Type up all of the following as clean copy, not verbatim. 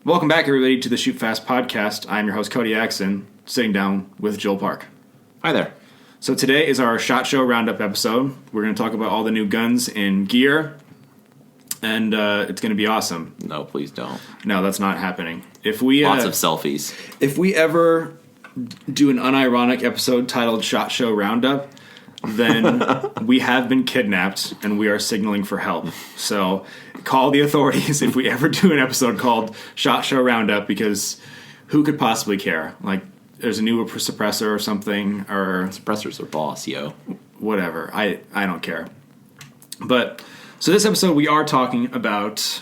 Welcome back, everybody, to the Shoot Fast podcast. I'm your host, Cody Axon, sitting down with Joel Park. Hi there. So today is our SHOT Show Roundup episode. We're going to talk about all the new guns and gear, and it's going to be awesome. No, please don't. No, that's not happening. Lots of selfies. If we ever do an unironic episode titled SHOT Show Roundup, then we have been kidnapped and we are signaling for help. So call the authorities if we ever do an episode called SHOT Show Roundup, because who could possibly care? Like, there's a new suppressor or something, or Suppressors are boss, yo. whatever. I don't care. But so this episode we are talking about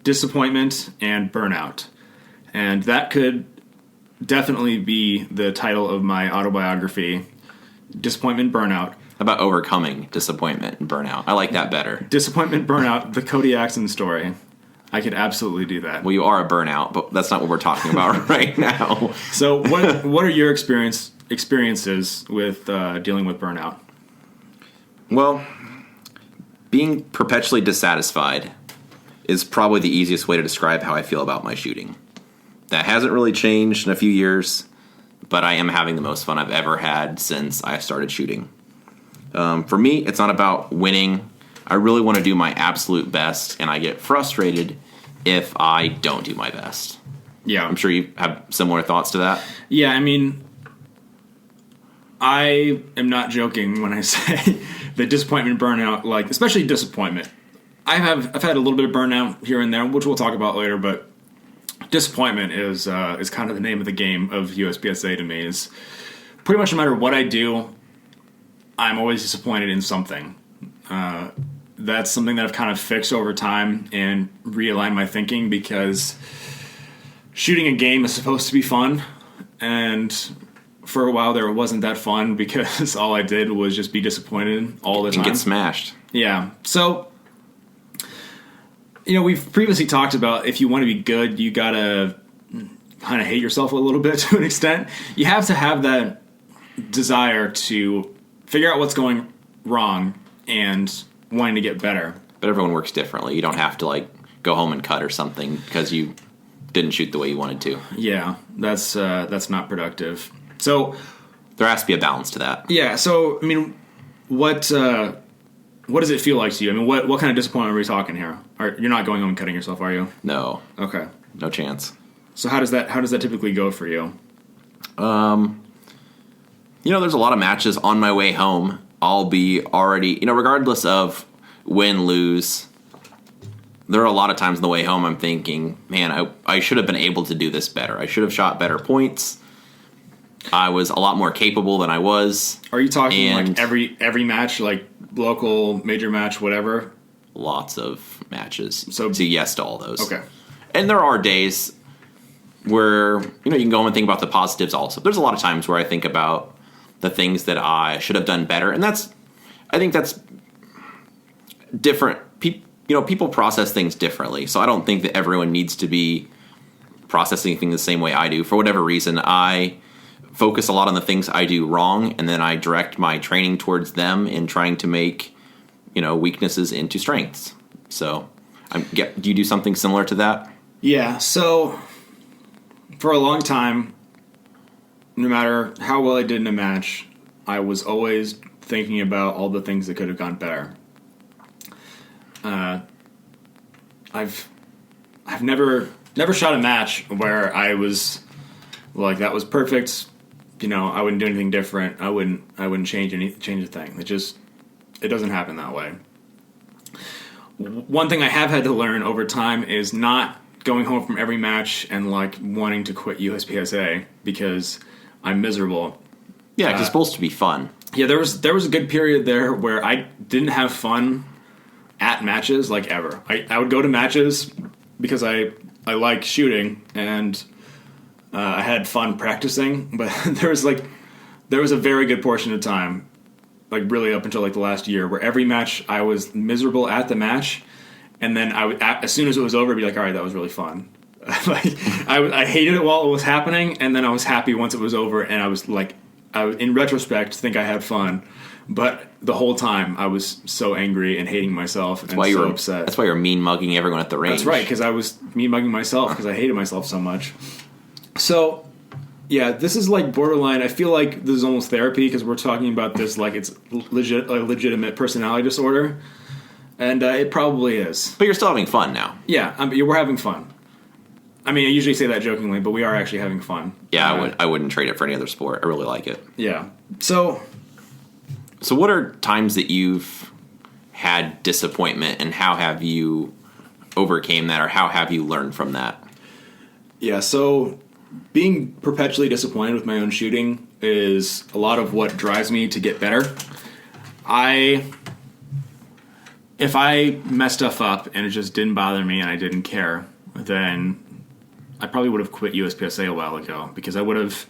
disappointment and burnout. And that could definitely be the title of my autobiography, Disappointment, Burnout. About overcoming disappointment and burnout. I like that better. Disappointment, Burnout, the Cody Axon story. I could absolutely do that. Well, you are a burnout, but that's not what we're talking about right now. So what are your experiences with dealing with burnout? Well, being perpetually dissatisfied is probably the easiest way to describe how I feel about my shooting. That hasn't really changed in a few years, but I am having the most fun I've ever had since I started shooting. For me, it's not about winning. I really want to do my absolute best, and I get frustrated if I don't do my best. Yeah. I'm sure you have similar thoughts to that. Yeah, I mean, I am not joking when I say that disappointment, burnout, like, especially disappointment. I've had a little bit of burnout here and there, which we'll talk about later, but disappointment is kind of the name of the game of USPSA to me. Is pretty much no matter what I do, I'm always disappointed in something. That's something that I've kind of fixed over time and realigned my thinking, because shooting a game is supposed to be fun, and for a while there it wasn't that fun because all I did was just be disappointed all the time. And get smashed. Yeah. So, you know, we've previously talked about if you want to be good, you gotta kind of hate yourself a little bit to an extent. You have to have that desire to figure out what's going wrong and wanting to get better. But everyone works differently. You don't have to, like, go home and cut or something because you didn't shoot the way you wanted to. Yeah, that's not productive. So there has to be a balance to that. Yeah. So I mean, what does it feel like to you? I mean, what kind of disappointment are we talking here? You're not going home and cutting yourself, are you? No. Okay. No chance. So how does that typically go for you? You know, there's a lot of matches on my way home. I'll be already, you know, regardless of win, lose, there are a lot of times on the way home I'm thinking, man, I should have been able to do this better. I should have shot better points. I was a lot more capable than I was. Are you talking like every match, like local, major match, whatever? Lots of matches. So yes to all those. Okay. And there are days where, you know, you can go home and think about the positives also. There's a lot of times where I think about the things that I should have done better. And I think that's different. People process things differently. So I don't think that everyone needs to be processing things the same way I do. For whatever reason, I focus a lot on the things I do wrong, and then I direct my training towards them in trying to make, you know, weaknesses into strengths. So do you do something similar to that? Yeah. So for a long time, no matter how well I did in a match, I was always thinking about all the things that could have gone better. I've never shot a match where I was like, that was perfect. You know, I wouldn't do anything different. I wouldn't change a thing. It doesn't happen that way. One thing I have had to learn over time is not going home from every match and like wanting to quit USPSA because I'm miserable. Yeah, it's supposed to be fun. Yeah, there was a good period there where I didn't have fun at matches like ever. I would go to matches because I like shooting and I had fun practicing, but there was a very good portion of time, like really up until like the last year, where every match I was miserable at the match, and then I would, as soon as it was over, I'd be like, all right, that was really fun. Like I hated it while it was happening, and then I was happy once it was over, and I was like, in retrospect, think I had fun. But the whole time I was so angry and hating myself and so upset. That's why you're mean mugging everyone at the range. That's right, because I was mean mugging myself because I hated myself so much. So, yeah, this is like borderline. I feel like this is almost therapy because we're talking about this like it's a legitimate personality disorder. And it probably is. But you're still having fun now. Yeah, we're having fun. I mean, I usually say that jokingly, but we are actually having fun. Yeah, I wouldn't trade it for any other sport. I really like it. Yeah. So what are times that you've had disappointment, and how have you overcame that, or how have you learned from that? Yeah, so being perpetually disappointed with my own shooting is a lot of what drives me to get better. If I messed stuff up and it just didn't bother me and I didn't care, then I probably would have quit USPSA a while ago, because I would have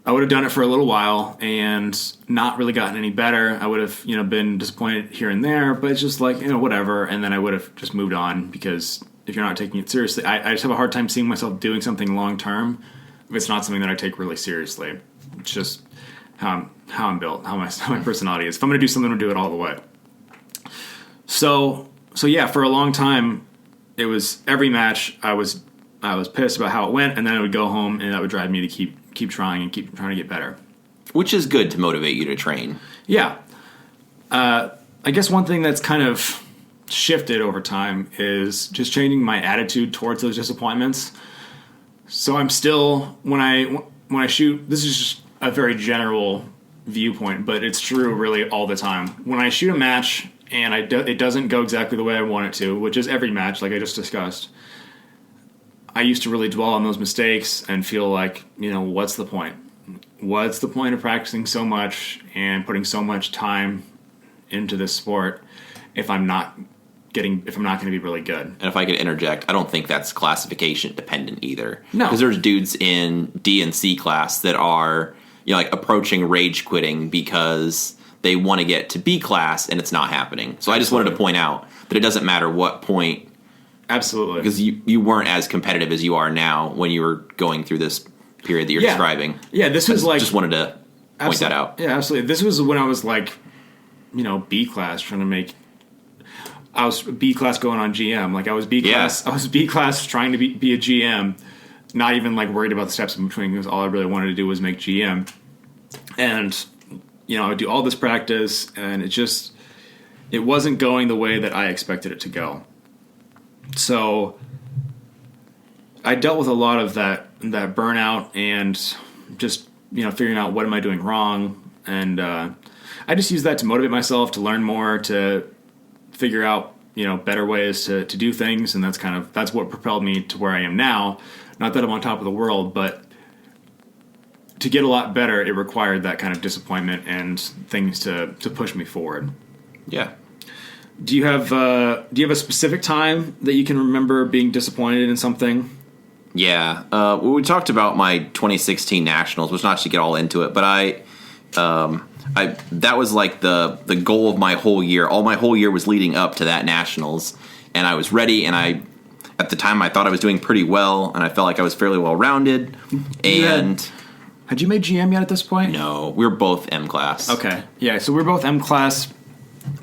done it for a little while and not really gotten any better. I would have, been disappointed here and there, but it's just like, whatever. And then I would have just moved on, because if you're not taking it seriously, I just have a hard time seeing myself doing something long term if it's not something that I take really seriously. It's just how I'm built, how my personality is. If I'm going to do something, I'm going to do it all the way. So yeah, for a long time, it was every match I was pissed about how it went, and then I would go home, and that would drive me to keep trying and keep trying to get better. Which is good to motivate you to train. Yeah. I guess one thing that's kind of shifted over time is just changing my attitude towards those disappointments. So I'm still, when I shoot, this is just a very general viewpoint, but it's true really all the time. When I shoot a match and it doesn't go exactly the way I want it to, which is every match, like I just discussed, I used to really dwell on those mistakes and feel like, what's the point? What's the point of practicing so much and putting so much time into this sport if I'm not going to be really good? And if I could interject, I don't think that's classification dependent either. No. Because there's dudes in D and C class that are, like approaching rage quitting because they want to get to B class and it's not happening. So I just wanted to point out that it doesn't matter what point. Absolutely. Because you weren't as competitive as you are now when you were going through this period that you're describing. Yeah, this was like... Just wanted to point that out. Yeah, absolutely. This was when I was like, B class trying to make... I was B class going on GM. Like I was B class. Yeah. I was B class trying to be a GM, not even like worried about the steps in between, because all I really wanted to do was make GM. And, I would do all this practice, and it wasn't going the way that I expected it to go. So I dealt with a lot of that burnout and just, figuring out what am I doing wrong. And I just used that to motivate myself to learn more, to figure out, better ways to do things. And that's what propelled me to where I am now. Not that I'm on top of the world, but to get a lot better, it required that kind of disappointment and things to push me forward. Yeah. Do you have a specific time that you can remember being disappointed in something? Yeah. We talked about my 2016 Nationals, which not to get all into it, but I that was like the goal of my whole year. All my whole year was leading up to that Nationals, and I was ready, and at the time I thought I was doing pretty well, and I felt like I was fairly well rounded. And had you made GM yet at this point? No, we were both M class. Okay. Yeah, so we were both M class.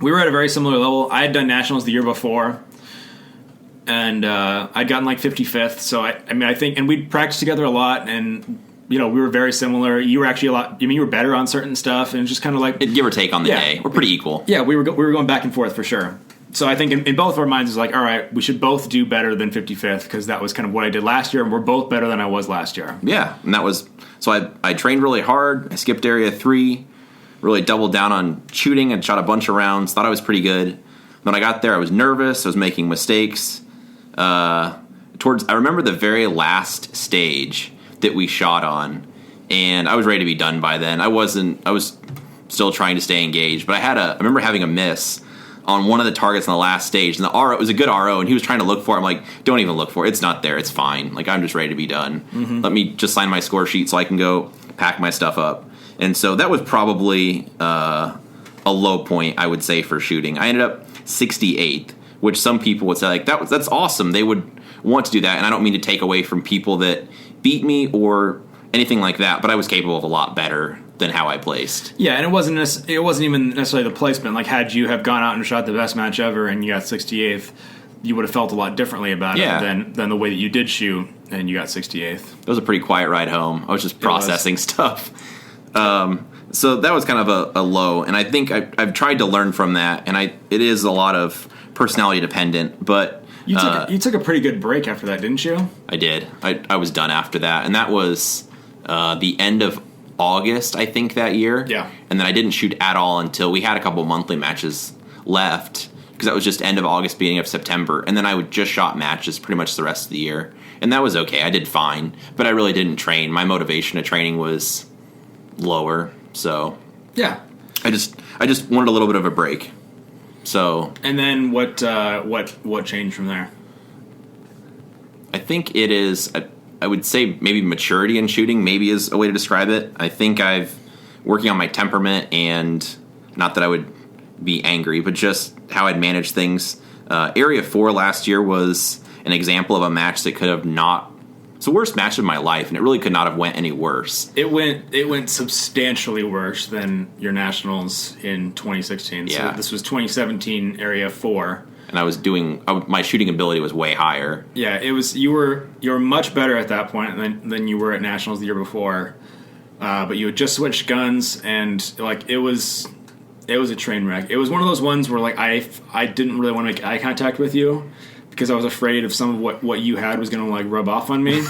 We were at a very similar level. I had done Nationals the year before, and I'd gotten like 55th. So I think, and we'd practiced together a lot, and we were very similar. You were actually you were better on certain stuff, and it's just kind of like give or take on the day. We're pretty equal. Yeah, we were going back and forth for sure. So I think in both of our minds, it's like, all right, we should both do better than 55th, because that was kind of what I did last year, and we're both better than I was last year. Yeah, and that was so. I trained really hard. I skipped area 3. Really doubled down on shooting and shot a bunch of rounds. Thought I was pretty good. When I got there, I was nervous. I was making mistakes. I remember the very last stage that we shot on, and I was ready to be done by then. I was still trying to stay engaged, but I remember having a miss on one of the targets on the last stage, and the RO, it was a good RO, and he was trying to look for it. I'm like, don't even look for it. It's not there. It's fine. Like, I'm just ready to be done. Mm-hmm. Let me just sign my score sheet so I can go pack my stuff up. And so that was probably a low point, I would say, for shooting. I ended up 68th, which some people would say, like, that's awesome. They would want to do that, and I don't mean to take away from people that beat me or anything like that, but I was capable of a lot better than how I placed. Yeah, and it wasn't even necessarily the placement. Like, had you have gone out and shot the best match ever and you got 68th, you would have felt a lot differently about it than the way that you did shoot and you got 68th. It was a pretty quiet ride home. I was just processing stuff. So that was kind of a low, and I think I've tried to learn from that, and it is a lot of personality dependent, but... You took a pretty good break after that, didn't you? I did. I was done after that, and that was the end of August, I think, that year. Yeah. And then I didn't shoot at all until we had a couple monthly matches left, because that was just end of August, beginning of September, and then I would just shot matches pretty much the rest of the year, and that was okay. I did fine, but I really didn't train. My motivation to training was lower, so yeah, I just wanted a little bit of a break. So, and then what changed from there? I think it is. I would say maybe maturity in shooting. Maybe is a way to describe it. I think I've working on my temperament, and not that I would be angry, but just how I'd manage things. Area 4 last year was an example of a match that could have not. It's the worst match of my life, and it really could not have went any worse. It went substantially worse than your nationals in 2016. Yeah. So this was 2017 Area 4. And I was doing my shooting ability was way higher. Yeah, it was. You were much better at that point than you were at nationals the year before. But you had just switched guns, and like it was a train wreck. It was one of those ones where like I didn't really want to make eye contact with you, because I was afraid of some of what you had was going to like rub off on me,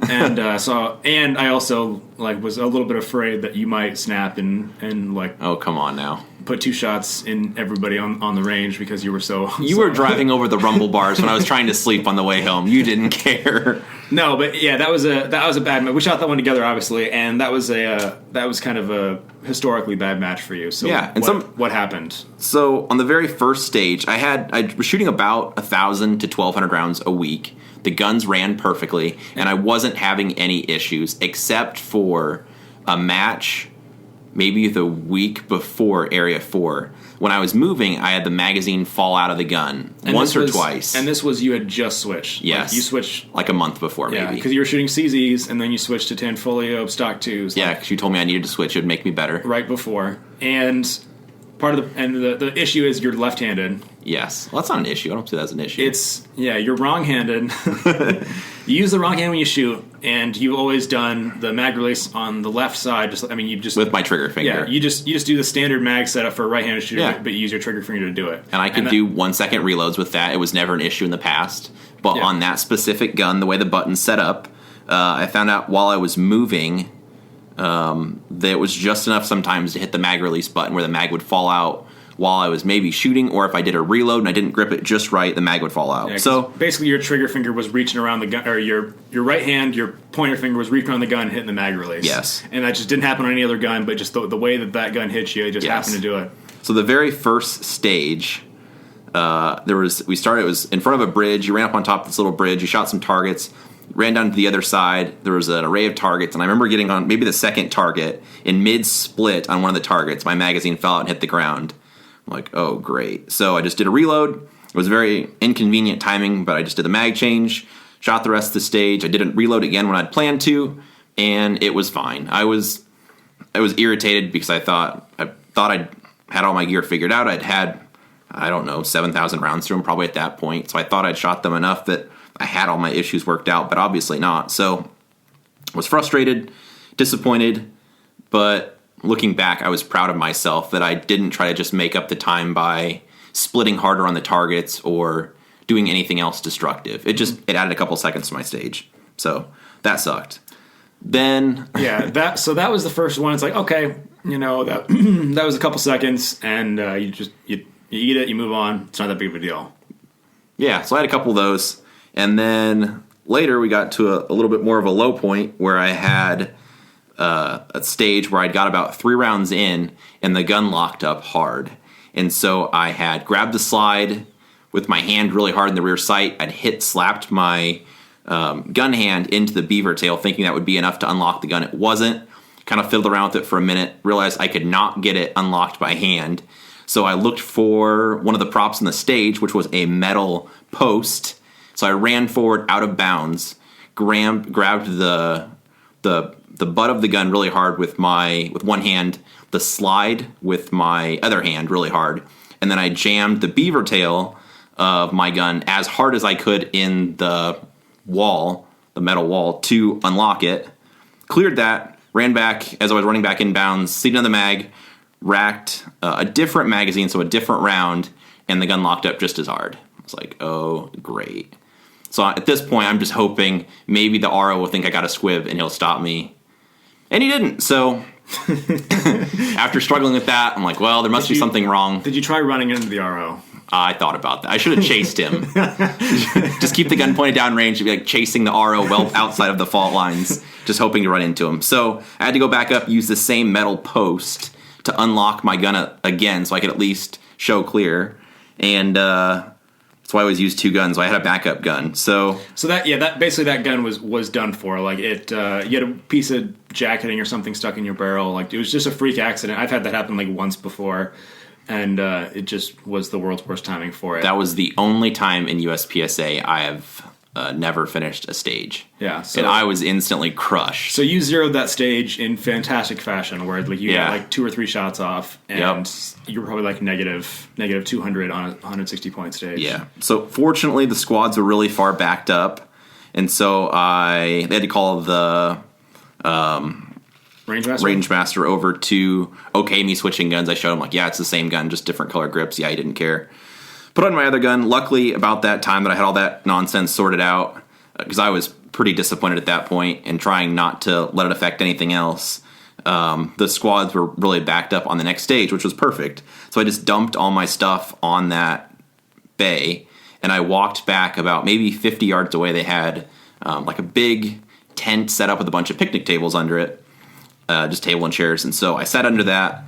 and I also like was a little bit afraid that you might snap and like, oh, come on now, put 2 shots in everybody on the range because you were so you were driving over the rumble bars when I was trying to sleep on the way home. You didn't care. No, but yeah, that was a bad match. We shot that one together, obviously, and that was kind of a historically bad match for you. So yeah, and what happened? So on the very first stage, I was shooting about 1,000 to 1,200 rounds a week. The guns ran perfectly, and I wasn't having any issues except for a match maybe the week before Area 4. When I was moving, I had the magazine fall out of the gun once or twice. And this was, you had just switched. Yes. Like you switched. Like a month before, maybe. Yeah, because you were shooting CZs, and then you switched to Tanfolio Stock 2s. Yeah, because you told me I needed to switch. It would make me better. Right before. And the issue is you're left-handed. Yes. Well, that's not an issue. I don't see that as an issue. You're wrong-handed. You use the wrong hand when you shoot, and you've always done the mag release on the left side. With my trigger finger. Yeah, you just do the standard mag setup for a right-handed shooter, but you use your trigger finger to do it. And I could do 1-second reloads with that. It was never an issue in the past. But on that specific gun, the way the button's set up, I found out while I was moving that it was just enough sometimes to hit the mag release button where the mag would fall out while I was maybe shooting, or if I did a reload and I didn't grip it just right, the mag would fall out. Yeah, so basically your trigger finger was reaching around the gun, or your right hand, your pointer finger was reaching around the gun and hitting the mag release. Yes. And that just didn't happen on any other gun, but just the way that gun hits you, it just happened to do it. So the very first stage, it was in front of a bridge. You ran up on top of this little bridge, you shot some targets, ran down to the other side. There was an array of targets, and I remember getting on maybe the second target. In mid-split on one of the targets, my magazine fell out and hit the ground. I'm like, oh, great. So I just did a reload. It was very inconvenient timing, but I just did the mag change, shot the rest of the stage. I didn't reload again when I'd planned to, and it was fine. I was irritated because I thought I had all my gear figured out. I'd had, 7,000 rounds through them probably at that point. So I thought I'd shot them enough that I had all my issues worked out, but obviously not. So I was frustrated, disappointed, but looking back, I was proud of myself that I didn't try to just make up the time by splitting harder on the targets or doing anything else destructive. It added a couple seconds to my stage. So that sucked. Then that was the first one. It's like, okay, that that was a couple seconds, and you eat it, you move on. It's not that big of a deal. Yeah, so I had a couple of those, and then later we got to a little bit more of a low point where I had a stage where I'd got about 3 rounds in, and the gun locked up hard. And so I had grabbed the slide with my hand really hard in the rear sight. I'd slapped my gun hand into the beaver tail, thinking that would be enough to unlock the gun. It wasn't. Kind of fiddled around with it for a minute, realized I could not get it unlocked by hand. So I looked for one of the props in the stage, which was a metal post. So I ran forward out of bounds, grabbed the the butt of the gun really hard with one hand, the slide with my other hand really hard, and then I jammed the beaver tail of my gun as hard as I could in the metal wall, to unlock it. Cleared that, ran back as I was running back inbounds, seated on the mag, racked a different magazine, so a different round, and the gun locked up just as hard. I was like, oh, great. So at this point, I'm just hoping maybe the RO will think I got a squib and he'll stop me. And he didn't, so after struggling with that, I'm like, well, there must be something wrong. Did you try running into the RO? I thought about that. I should have chased him. Just keep the gun pointed down range and be like chasing the RO well outside of the fault lines, just hoping to run into him. So I had to go back up, use the same metal post to unlock my gun again so I could at least show clear. And that's why I always use two guns. So I had a backup gun. So that basically that gun was done for. Like it, you had a piece of jacketing or something stuck in your barrel. Like it was just a freak accident. I've had that happen like once before. And it just was the world's worst timing for it. That was the only time in USPSA I have never finished a stage. Yeah. So, and I was instantly crushed. So you zeroed that stage in fantastic fashion, where like you got like 2 or 3 shots off, and you were probably like negative 200 on a 160-point stage. Yeah. So fortunately, the squads were really far backed up, and so they had to call the range master over to okay me switching guns. I showed him like, yeah, it's the same gun, just different color grips. Yeah, he didn't care. Put on my other gun. Luckily, about that time that I had all that nonsense sorted out, because I was pretty disappointed at that point and trying not to let it affect anything else. The squads were really backed up on the next stage, which was perfect. So I just dumped all my stuff on that bay, and I walked back about maybe 50 yards away. They had like a big tent set up with a bunch of picnic tables under it. Just table and chairs. And so I sat under that.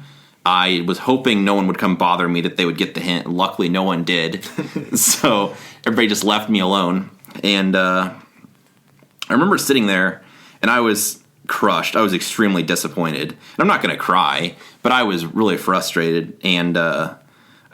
I was hoping no one would come bother me, that they would get the hint. Luckily, no one did. So everybody just left me alone. And I remember sitting there, and I was crushed. I was extremely disappointed. And I'm not going to cry, but I was really frustrated. And I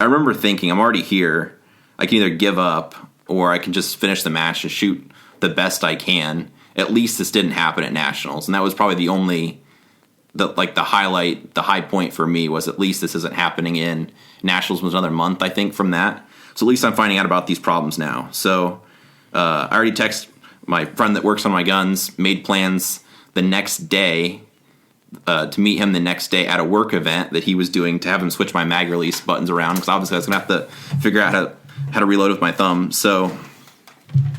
remember thinking, I'm already here. I can either give up, or I can just finish the match and shoot the best I can. At least this didn't happen at Nationals. And that was probably the highlight, the high point for me was at least this isn't happening in Nationals. Was another month, I think, from that. So at least I'm finding out about these problems now. So I already texted my friend that works on my guns, made plans the next day to meet him the next day at a work event that he was doing, to have him switch my mag release buttons around, because obviously I was going to have to figure out how to reload with my thumb. So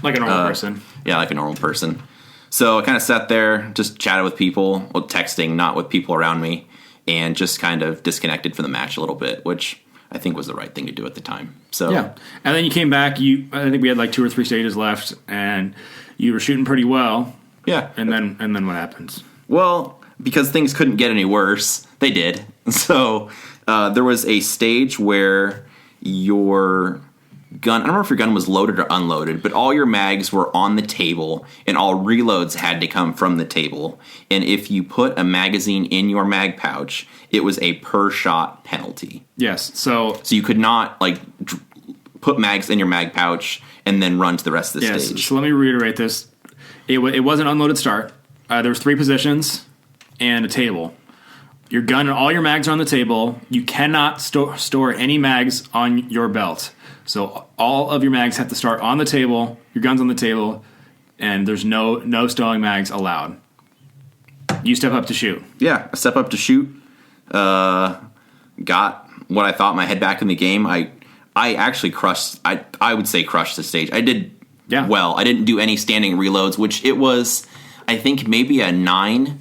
like a normal person. Yeah, like a normal person. So I kind of sat there, just chatted with people, texting, not with people around me, and just kind of disconnected from the match a little bit, which I think was the right thing to do at the time. So yeah, and then you came back. I think we had like 2 or 3 stages left, and you were shooting pretty well. Yeah, and then what happens? Well, because things couldn't get any worse, they did. So there was a stage where your gun, I don't know if your gun was loaded or unloaded, but all your mags were on the table, and all reloads had to come from the table. And if you put a magazine in your mag pouch, it was a per shot penalty. Yes. So you could not put mags in your mag pouch and then run to the rest of the stage. So let me reiterate this. It was an unloaded start. There was 3 positions and a table. Your gun and all your mags are on the table. You cannot store any mags on your belt. So all of your mags have to start on the table, your gun's on the table, and there's no stowing mags allowed. You step up to shoot. Yeah, I step up to shoot. Got what I thought, my head back in the game. I actually crushed, I would say crushed the stage. I did well. I didn't do any standing reloads, which it was, I think, maybe a 9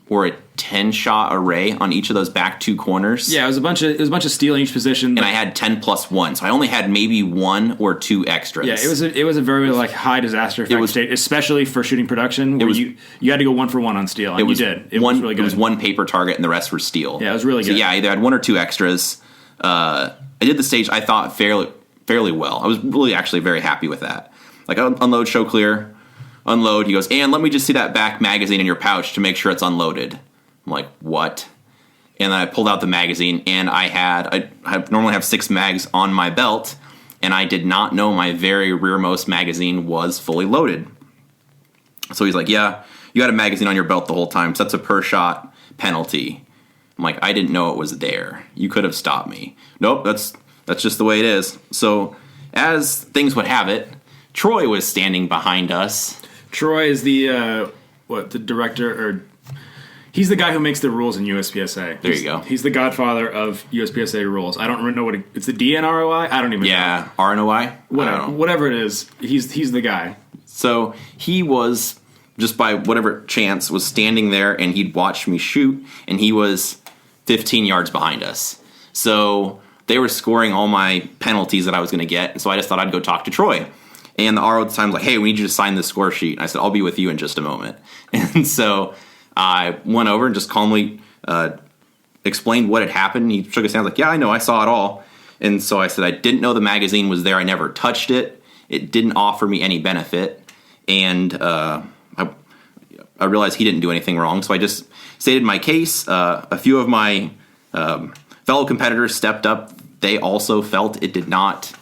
or a 10 shot array on each of those back 2 corners. Yeah, it was a bunch of steel in each position, and I had 10 plus 1, so I only had maybe 1 or 2 extras. Yeah, it was a very high disaster effect state, especially for shooting production. Where you had to go 1 for 1 on steel, and you did. It was really good. It was 1 paper target, and the rest were steel. Yeah, it was really good. So yeah, I either had 1 or 2 extras. I did the stage, I thought, fairly well. I was really actually very happy with that. Like, unload, show clear, unload. He goes, and let me just see that back magazine in your pouch to make sure it's unloaded. I'm like, what? And then I pulled out the magazine, and I normally have 6 mags on my belt, and I did not know my very rearmost magazine was fully loaded. So he's like, yeah, you had a magazine on your belt the whole time, so that's a per shot penalty. I'm like, I didn't know it was there. You could have stopped me. Nope, that's just the way it is. So as things would have it, Troy was standing behind us. Troy is the director, or he's the guy who makes the rules in USPSA. There you go. He's the godfather of USPSA rules. I don't know what it's the DNROI. I don't even know. Yeah, RNOI. Whatever it is. He's the guy. So he was, just by whatever chance, was standing there, and he'd watched me shoot, and he was 15 yards behind us. So they were scoring all my penalties that I was going to get, and so I just thought I'd go talk to Troy. And the RO at the time was like, hey, we need you to sign this score sheet. And I said, I'll be with you in just a moment. And so I went over and just calmly explained what had happened. He shook his hand like, yeah, I know, I saw it all. And so I said, I didn't know the magazine was there. I never touched it. It didn't offer me any benefit. And I realized he didn't do anything wrong. So I just stated my case. A few of my fellow competitors stepped up. They also felt it did not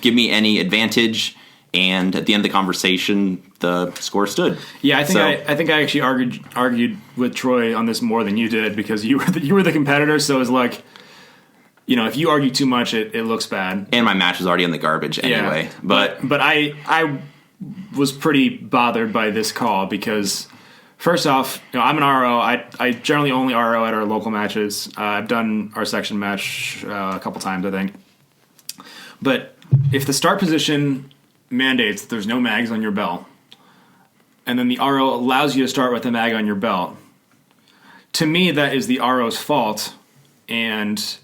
give me any advantage. And at the end of the conversation, the score stood. Yeah, I think I actually argued with Troy on this more than you did, because you were the competitor. So it's like, if you argue too much, it looks bad. And my match was already in the garbage anyway. Yeah, but I was pretty bothered by this call because, first off, I'm an RO. I generally only RO at our local matches. I've done our section match a couple times, I think. But if the start position mandates that there's no mags on your belt, and then the RO allows you to start with a mag on your belt, to me that is the RO's fault, and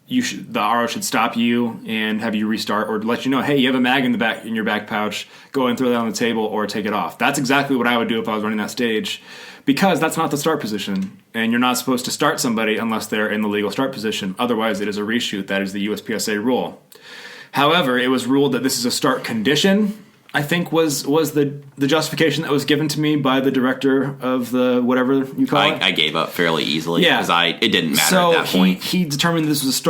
the RO should stop you and have you restart, or let you know, hey, you have a mag in your back pouch, go and throw that on the table or take it off. That's exactly what I would do if I was running that stage, because that's not the start position, and you're not supposed to start somebody unless they're in the legal start position. Otherwise, it is a reshoot. That is the USPSA rule. However, it was ruled that this is a start condition, I think was the justification that was given to me by the director of the whatever you call it. I gave up fairly easily because it didn't matter at that point. He determined this was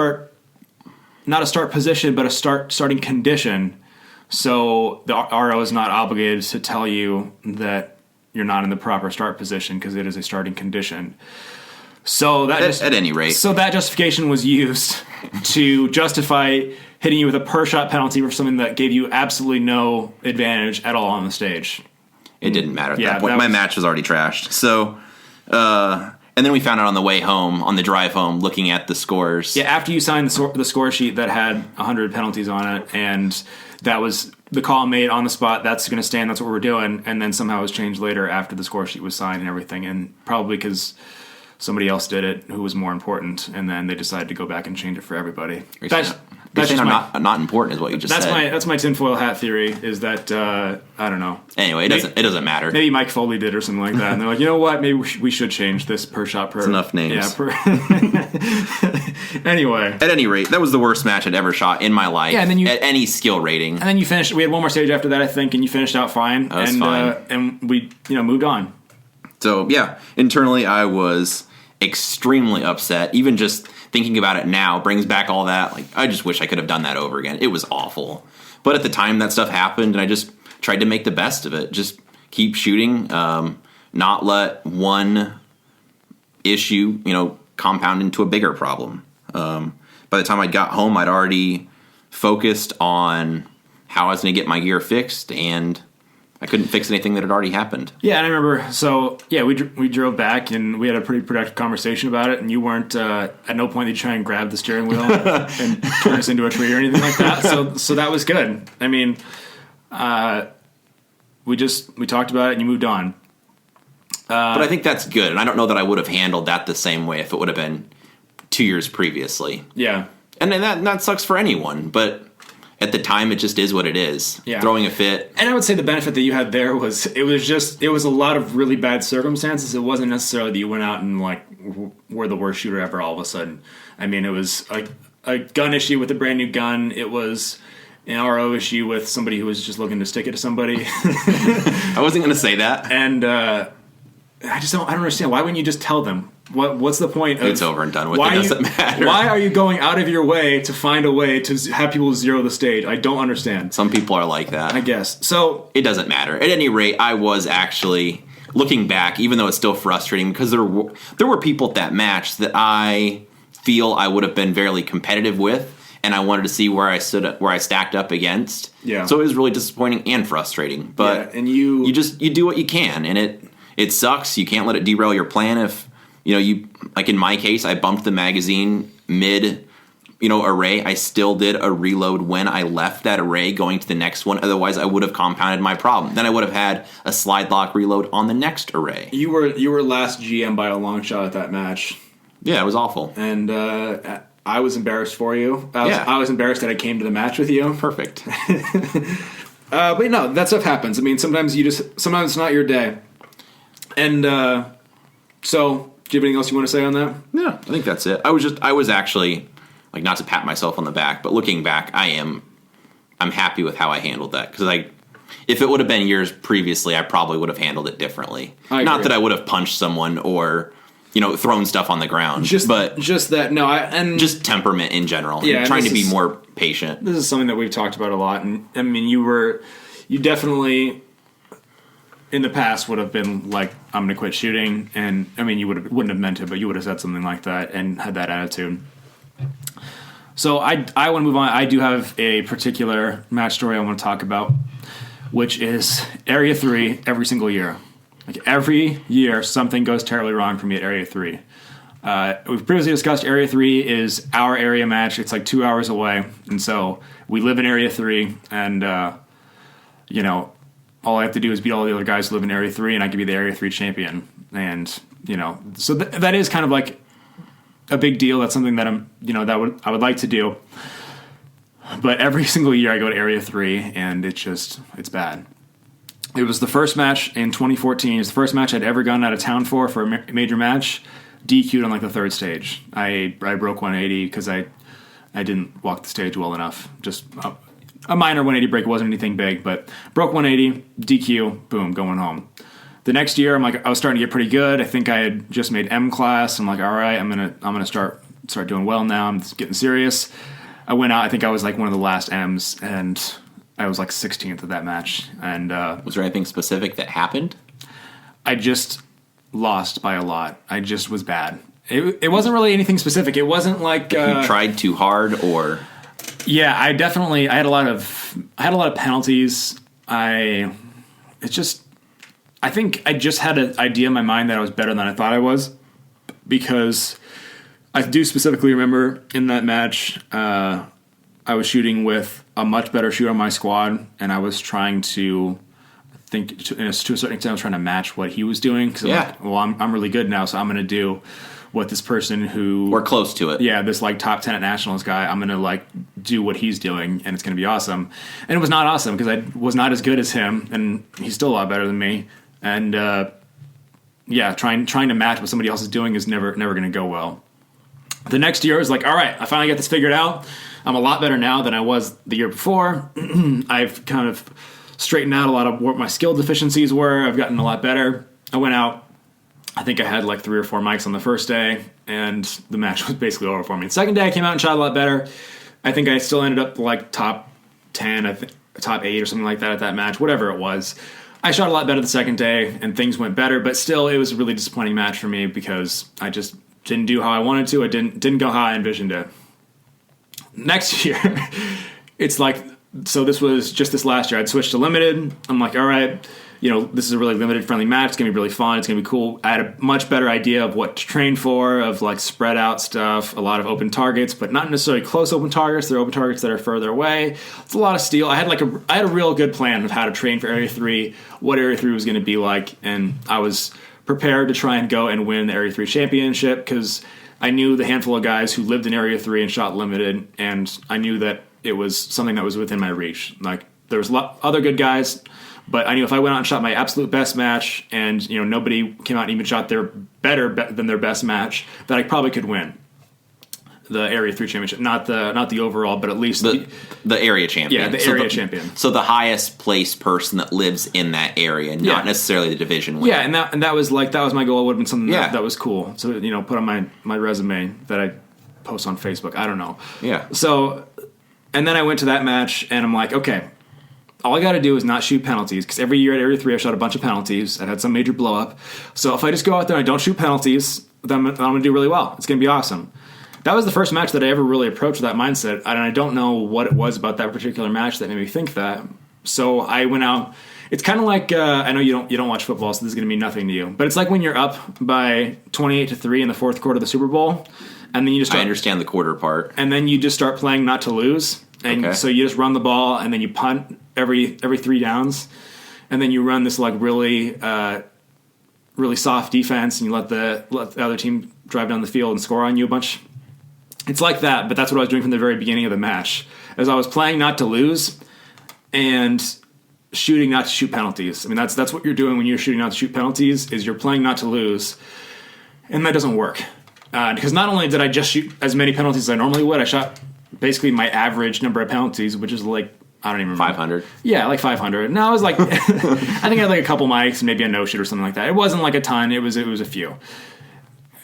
not a start position, but a starting condition. So the RO is not obligated to tell you that you're not in the proper start position because it is a starting condition. So that at any rate, so that justification was used to justify hitting you with a per shot penalty for something that gave you absolutely no advantage at all on the stage. It didn't matter at that point. My match was already trashed. So, and then we found out on the way home, on the drive home, looking at the scores. Yeah, after you signed the score sheet that had 100 penalties on it, and that was the call made on the spot, that's going to stand, that's what we're doing, and then somehow it was changed later after the score sheet was signed and everything, and probably because somebody else did it who was more important, and then they decided to go back and change it for everybody. That's just not important, is what you just said. That's my tinfoil hat theory. Is that I don't know. Anyway, it doesn't matter. Maybe Mike Foley did or something like that, and they're like, you know what? Maybe we should change this per shot per. That's enough names. Yeah. Anyway, at any rate, that was the worst match I'd ever shot in my life. Yeah, and then at any skill rating. And then you finished. We had one more stage after that, I think, and you finished out fine. That was fine. And we moved on. So yeah, internally I was extremely upset. Even just thinking about it now brings back all that. Like, I just wish I could have done that over again. It was awful. But at the time that stuff happened, and I just tried to make the best of it. Just keep shooting, not let one issue, compound into a bigger problem. By the time I got home, I'd already focused on how I was going to get my gear fixed, and I couldn't fix anything that had already happened. Yeah, and I remember, so, yeah, we drove back, and we had a pretty productive conversation about it, and you weren't, at no point did you try and grab the steering wheel and turn us into a tree or anything like that, so that was good. I mean, we talked about it, and you moved on. But I think that's good, and I don't know that I would have handled that the same way if it would have been 2 years previously. Yeah. And that sucks for anyone, but at the time, it just is what it is. Yeah. Throwing a fit. And I would say the benefit that you had there was it was a lot of really bad circumstances. It wasn't necessarily that you went out and were the worst shooter ever all of a sudden. I mean, it was a gun issue with a brand new gun. It was an RO issue with somebody who was just looking to stick it to somebody. I wasn't going to say that. And I don't understand. Why wouldn't you just tell them? What's the point of... It's over and done with. It doesn't matter. Why are you going out of your way to find a way to have people zero the stage? I don't understand. Some people are like that. I guess. So... It doesn't matter. At any rate, I was actually looking back, even though it's still frustrating, because there were people at that match that I feel I would have been fairly competitive with, and I wanted to see where I stacked up against. Yeah. So it was really disappointing and frustrating. But and you do what you can, and it sucks. You can't let it derail your plan. If you like in my case, I bumped the magazine mid array. I still did a reload when I left that array going to the next one. Otherwise, I would have compounded my problem. Then I would have had a slide lock reload on the next array. You were last GM by a long shot at that match. Yeah, it was awful. And I was embarrassed for you. I was embarrassed that I came to the match with you. Perfect. But no, that stuff happens. I mean, sometimes it's not your day. And so, do you have anything else you want to say on that? Yeah, I think that's it. I was actually, like, not to pat myself on the back, but looking back, I'm happy with how I handled that. Because if it would have been years previously, I probably would have handled it differently. Not that I would have punched someone or thrown stuff on the ground. Just that. No, just temperament in general. Yeah, and trying to be more patient. This is something that we've talked about a lot. And I mean, you definitely in the past would have been like, I'm going to quit shooting. And I mean, you wouldn't have meant it, but you would have said something like that and had that attitude. So I want to move on. I do have a particular match story I want to talk about, which is Area 3 every single year. Like every year, something goes terribly wrong for me at Area 3. We've previously discussed Area 3 is our area match. It's like 2 hours away. And so we live in Area 3, and, all I have to do is beat all the other guys who live in Area 3, and I can be the Area 3 champion. And, so that is kind of like a big deal. That's something that I would like to do. But every single year I go to Area 3, and it's bad. It was the first match in 2014. It's the first match I'd ever gone out of town for a major match. DQ'd on like the third stage. I broke 180 because I didn't walk the stage well enough. Just a minor 180 break. It wasn't anything big, but broke 180, DQ, boom, going home. The next year, I was starting to get pretty good. I think I had just made M class. I'm like, all right, I'm gonna start doing well now. I'm getting serious. I went out. I think I was like one of the last M's, and I was like 16th of that match. And was there anything specific that happened? I just lost by a lot. I just was bad. It wasn't really anything specific. It wasn't like you tried too hard, or yeah, I had a lot of penalties. I think I just had an idea in my mind that I was better than I thought I was, because I do specifically remember in that match I was shooting with a much better shooter on my squad, and I was trying to to a certain extent I was trying to match what he was doing. Yeah. I'm really good now, so I'm going to do what this person who... We're close to it. Yeah, this like top 10 at Nationals guy, I'm going to do what he's doing, and it's going to be awesome. And it was not awesome, because I was not as good as him, and he's still a lot better than me. And trying to match what somebody else is doing is never going to go well. The next year I was like, all right, I finally got this figured out. I'm a lot better now than I was the year before. I've kind of straightened out a lot of what my skill deficiencies were. I've gotten a lot better. I went out. I think I had like 3 or 4 mics on the first day, and the match was basically over for me. The second day I came out and shot a lot better. I think I still ended up like top 10, top 8 or something like that at that match, whatever it was. I shot a lot better the second day, and things went better, but still it was a really disappointing match for me because I just didn't do how I wanted to. It didn't go how I envisioned it. Next year, it's like, so this was just this last year. I'd switched to limited. I'm like, all right, this is a really limited friendly match. It's going to be really fun. It's going to be cool. I had a much better idea of what to train for, of like spread out stuff, a lot of open targets, but not necessarily close open targets. They're open targets that are further away. It's a lot of steel. I had a real good plan of how to train for Area 3, what Area 3 was going to be like, and I was prepared to try and go and win the Area 3 championship because I knew the handful of guys who lived in Area 3 and shot limited, and I knew that it was something that was within my reach. Like, there was other good guys, but I knew if I went out and shot my absolute best match and, nobody came out and even shot their better than their best match, that I probably could win the Area 3 championship. Not the overall, but at least the area champion. Yeah, the area champion. So the highest placed person that lives in that area, not necessarily the division winner. Yeah, and that was my goal. It would have been something that was cool. So, put on my resume that I post on Facebook. I don't know. Yeah. So, and then I went to that match, and I'm like, okay, all I got to do is not shoot penalties, because every year at Area 3 I shot a bunch of penalties. I had some major blow up. So if I just go out there and I don't shoot penalties, then I'm going to do really well. It's going to be awesome. That was the first match that I ever really approached with that mindset, and I don't know what it was about that particular match that made me think that. So I went out. It's kind of like I know you don't watch football, so this is going to mean nothing to you. But it's like when you're up by 28-3 in the fourth quarter of the Super Bowl, and then you just I understand the quarter part, and then you just start playing not to lose, and so you just run the ball, and then you punt every 3 downs, and then you run this like really soft defense, and you let the other team drive down the field and score on you a bunch. It's like that, but that's what I was doing from the very beginning of the match, as I was playing not to lose and shooting not to shoot penalties. I mean, that's what you're doing when you're shooting not to shoot penalties, is you're playing not to lose, and that doesn't work. Because not only did I just shoot as many penalties as I normally would, I shot basically my average number of penalties, which is like, I don't even remember. 500? Yeah, like 500. No, it was like, I think I had like a couple mics and maybe a no-shoot or something like that. It wasn't like a ton, it was a few.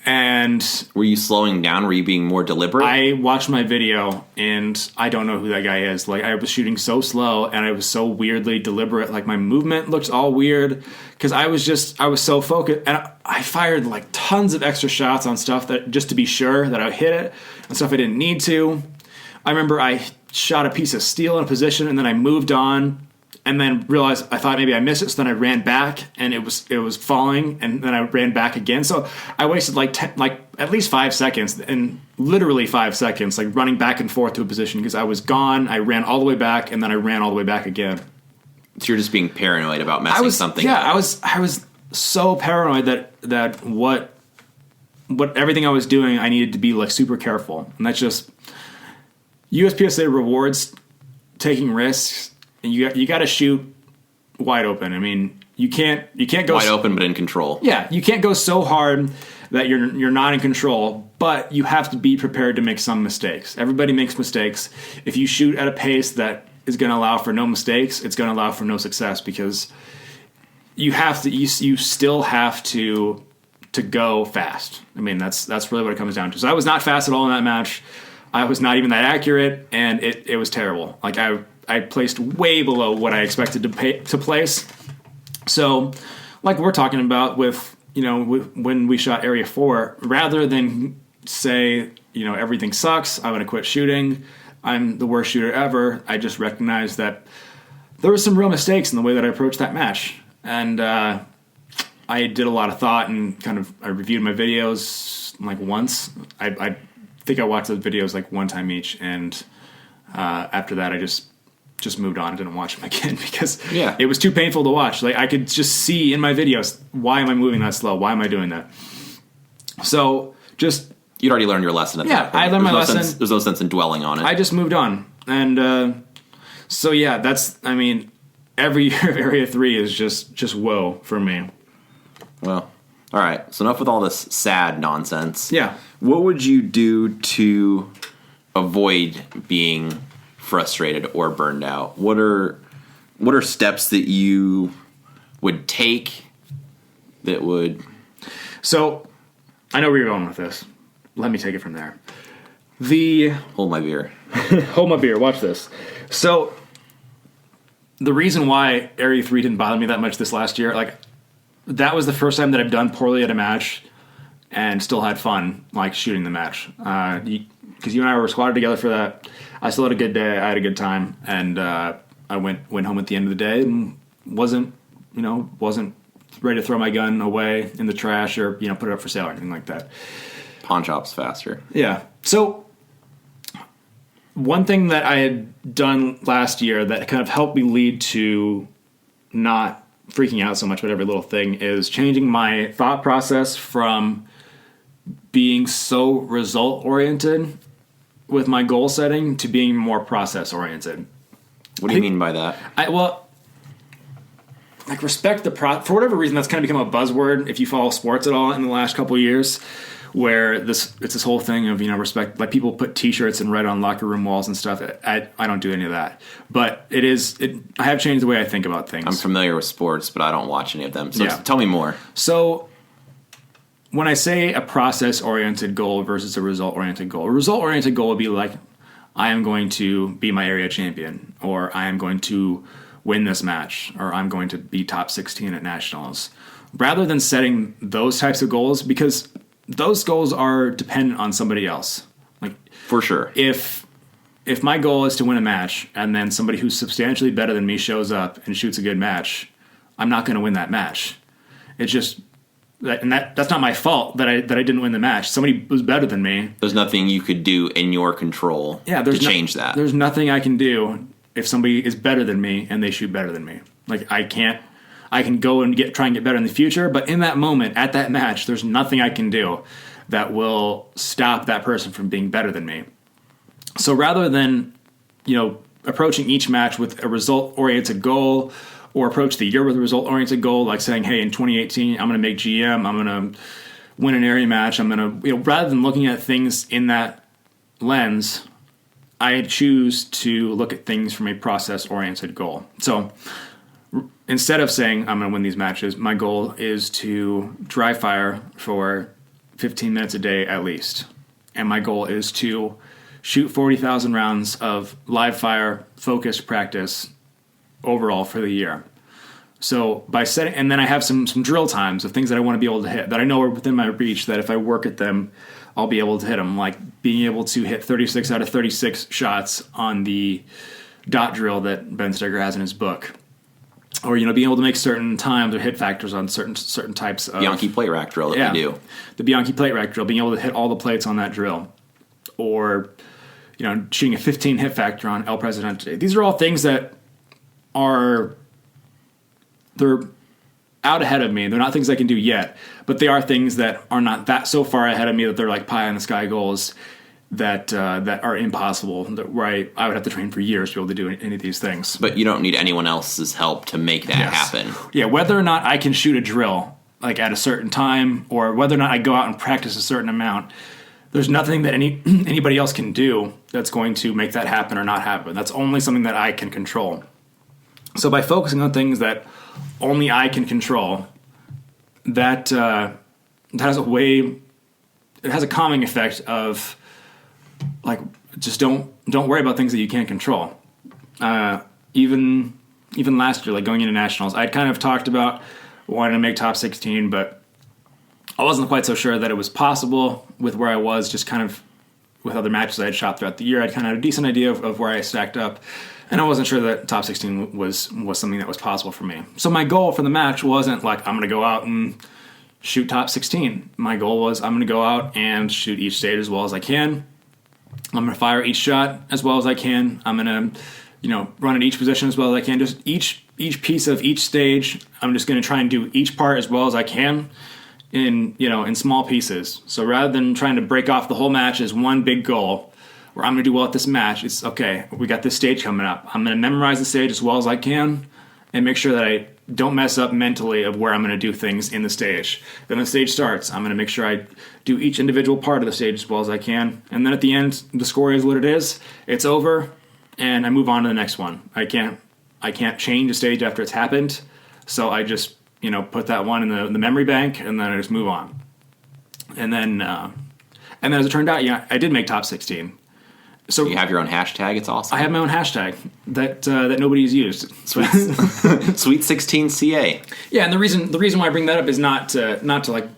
And were you slowing down? Were you being more deliberate? I watched my video, and I don't know who that guy is. Like, I was shooting so slow, and I was so weirdly deliberate. Like, my movement looked all weird, because I was so focused. And I fired, like, tons of extra shots on stuff that, just to be sure that I hit it, and stuff I didn't need to. I remember I shot a piece of steel in a position, and then I moved on, and then realized I thought maybe I missed it, so then I ran back, and it was falling, and then I ran back again. So I wasted like at least 5 seconds, and literally 5 seconds, like running back and forth to a position, because I was gone. I ran all the way back, and then I ran all the way back again. So you're just being paranoid about messing something up. I was so paranoid that what everything I was doing, I needed to be like super careful, and that's just USPSA rewards taking risks. And you got to shoot wide open. I mean, you can't go wide open, but in control. Yeah, you can't go so hard that you're not in control, but you have to be prepared to make some mistakes. Everybody makes mistakes. If you shoot at a pace that is going to allow for no mistakes, it's going to allow for no success, because you still have to go fast. I mean, that's really what it comes down to. So I was not fast at all in that match. I was not even that accurate, and it was terrible. Like I placed way below what I expected to place. So, like we're talking about with when we shot Area 4, rather than say, everything sucks, I'm going to quit shooting, I'm the worst shooter ever, I just recognized that there were some real mistakes in the way that I approached that match. And I did a lot of thought, and I reviewed my videos like once. I think I watched those videos like one time each, and after that I just moved on and didn't watch them again, because it was too painful to watch. Like, I could just see in my videos, why am I moving that slow? Why am I doing that? So you'd already learned your lesson at that point. I learned my lesson. There's no sense in dwelling on it. I just moved on. And every year of Area 3 is just woe for me. Well, all right. So enough with all this sad nonsense. Yeah. What would you do to avoid being frustrated or burned out? What are steps that you would take that would... So, I know where you're going with this. Let me take it from there. Hold my beer. Hold my beer. Watch this. So, the reason why Area 3 didn't bother me that much this last year, like, that was the first time that I've done poorly at a match and still had fun, like, shooting the match. Because you and I were squatted together for that. I still had a good day. I had a good time, and I went home at the end of the day and wasn't ready to throw my gun away in the trash or put it up for sale or anything like that. Pawn shops faster. Yeah. So one thing that I had done last year that kind of helped me lead to not freaking out so much about every little thing is changing my thought process from being so result oriented with my goal setting to being more process oriented. What do you mean by that? Respect the for whatever reason, that's kind of become a buzzword if you follow sports at all in the last couple of years, where it's this whole thing of respect. Like, people put T-shirts and write on locker room walls and stuff. I don't do any of that, but I have changed the way I think about things. I'm familiar with sports, but I don't watch any of them. So tell me more. So, when I say a process-oriented goal versus a result-oriented goal would be like, I am going to be my area champion, or I am going to win this match, or I'm going to be top 16 at nationals, rather than setting those types of goals, because those goals are dependent on somebody else. Like, for sure. If my goal is to win a match and then somebody who's substantially better than me shows up and shoots a good match, I'm not going to win that match. It's just that's not my fault that I didn't win the match. Somebody was better than me. There's nothing you could do in your control to change that. There's nothing I can do if somebody is better than me and they shoot better than me. Like, I can go and try and get better in the future, but in that moment, at that match, there's nothing I can do that will stop that person from being better than me. So rather than, approaching each match with a result-oriented goal, or approach the year with a result-oriented goal, like saying, hey, in 2018, I'm going to make GM, I'm going to win an area match, I'm going to, rather than looking at things in that lens, I choose to look at things from a process-oriented goal. So instead of saying, I'm going to win these matches, my goal is to dry fire for 15 minutes a day at least. And my goal is to shoot 40,000 rounds of live fire focused practice overall for the year. So by setting, and then I have some drill times of things that I want to be able to hit that I know are within my reach, that if I work at them, I'll be able to hit them. Like being able to hit 36 out of 36 shots on the dot drill that Ben Steger has in his book. Or, being able to make certain times or hit factors on certain types of Bianchi plate rack drill that we do. The Bianchi plate rack drill, being able to hit all the plates on that drill. Or, shooting a 15 hit factor on El Presidente. These are all things that they're out ahead of me. They're not things I can do yet, but they are things that are not that so far ahead of me that they're like pie in the sky goals that are impossible, where I would have to train for years to be able to do any of these things. But you don't need anyone else's help to make that happen. Yeah, whether or not I can shoot a drill like at a certain time, or whether or not I go out and practice a certain amount, there's nothing that anybody else can do that's going to make that happen or not happen. That's only something that I can control. So by focusing on things that only I can control, that has a calming effect of, like, just don't worry about things that you can't control. Even last year, like going into nationals, I'd kind of talked about wanting to make top 16, but I wasn't quite so sure that it was possible with where I was, just kind of with other matches I had shot throughout the year. I'd kind of had a decent idea of where I stacked up, and I wasn't sure that top 16 was something that was possible for me. So my goal for the match wasn't like, I'm going to go out and shoot top 16. My goal was, I'm going to go out and shoot each stage as well as I can. I'm going to fire each shot as well as I can. I'm going to, run at each position as well as I can. Just each piece of each stage, I'm just going to try and do each part as well as I can in small pieces. So rather than trying to break off the whole match as one big goal, where I'm going to do well at this match, it's okay, we got this stage coming up. I'm going to memorize the stage as well as I can and make sure that I don't mess up mentally of where I'm going to do things in the stage. Then the stage starts. I'm going to make sure I do each individual part of the stage as well as I can. And then at the end, the score is what it is. It's over, and I move on to the next one. I can't change a stage after it's happened, so I just put that one in the memory bank, and then I just move on. And then as it turned out, I did make top 16. So you have your own hashtag. It's awesome. I have my own hashtag that nobody's used. Sweet 16 CA. Yeah, and the reason why I bring that up is not to like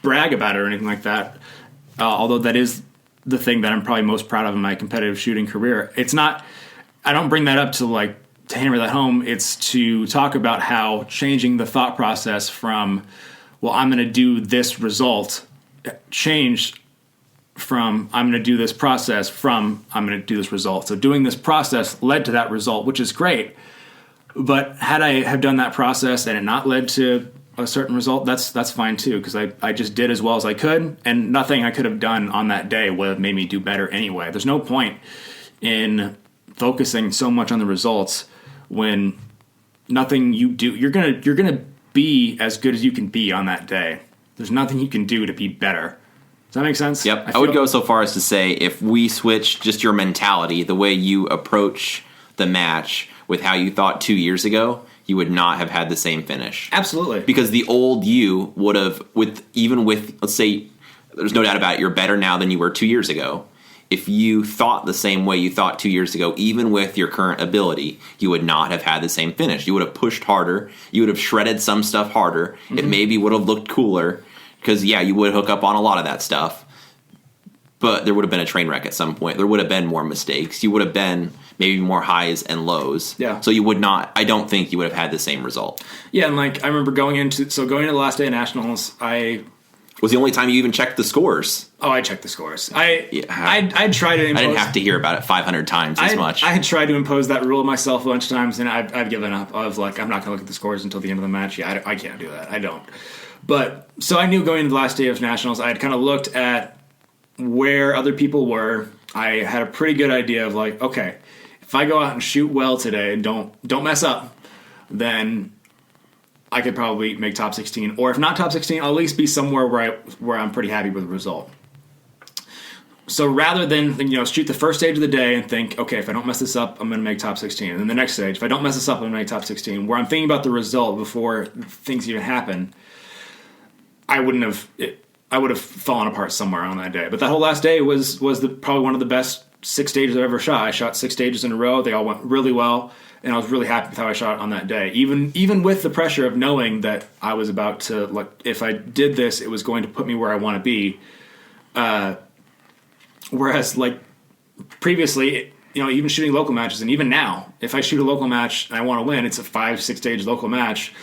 brag about it or anything like that. Although that is the thing that I'm probably most proud of in my competitive shooting career. It's not. I don't bring that up to hammer that home. It's to talk about how changing the thought process from, well, I'm going to do this result, changed from I'm going to do this process from I'm going to do this result. So doing this process led to that result, which is great. But had I have done that process and it not led to a certain result, that's fine too, because I just did as well as I could, and nothing I could have done on that day would have made me do better anyway. There's no point in focusing so much on the results when nothing you do, you're gonna be as good as you can be on that day. There's nothing you can do to be better. Does that make sense? Yep. I would go so far as to say, if we switch just your mentality, the way you approach the match with how you thought 2 years ago, you would not have had the same finish. Absolutely. Because the old you would have, with let's say, there's no doubt about it, you're better now than you were 2 years ago. if you thought the same way you thought 2 years ago, even with your current ability, you would not have had the same finish. You would have pushed harder. You would have shredded some stuff harder. Mm-hmm. It maybe would have looked cooler because, yeah, you would hook up on a lot of that stuff. But there would have been a train wreck at some point. There would have been more mistakes. You would have been maybe more highs and lows. Yeah. So you would not, I don't think you would have had the same result. Yeah, and like I remember going into the last day of Nationals, Was the only time you even checked the scores. Oh, I checked the scores. I'd try to impose, I didn't have to hear about it 500 times as much. I had tried to impose that rule myself a bunch of times, and I've given up. Of like, I'm not going to look at the scores until the end of the match. Yeah, I can't do that. I don't. But, so I knew going into the last day of Nationals, I had kind of looked at where other people were. I had a pretty good idea of like, okay, if I go out and shoot well today and don't mess up, then I could probably make top 16, or if not top 16, I'll at least be somewhere where I'm pretty happy with the result. So rather than shoot the first stage of the day and think, okay, if I don't mess this up, I'm going to make top 16, and then the next stage, if I don't mess this up, I'm going to make top 16. Where I'm thinking about the result before things even happen, I would have fallen apart somewhere on that day. But that whole last day was probably one of the best 6 stages I've ever shot. I shot 6 stages in a row. They all went really well. And I was really happy with how I shot on that day. Even with the pressure of knowing that I was about to, like, if I did this, it was going to put me where I want to be. Whereas, like, previously, even shooting local matches, and even now, if I shoot a local match and I want to win, it's a 5-6 stage local match.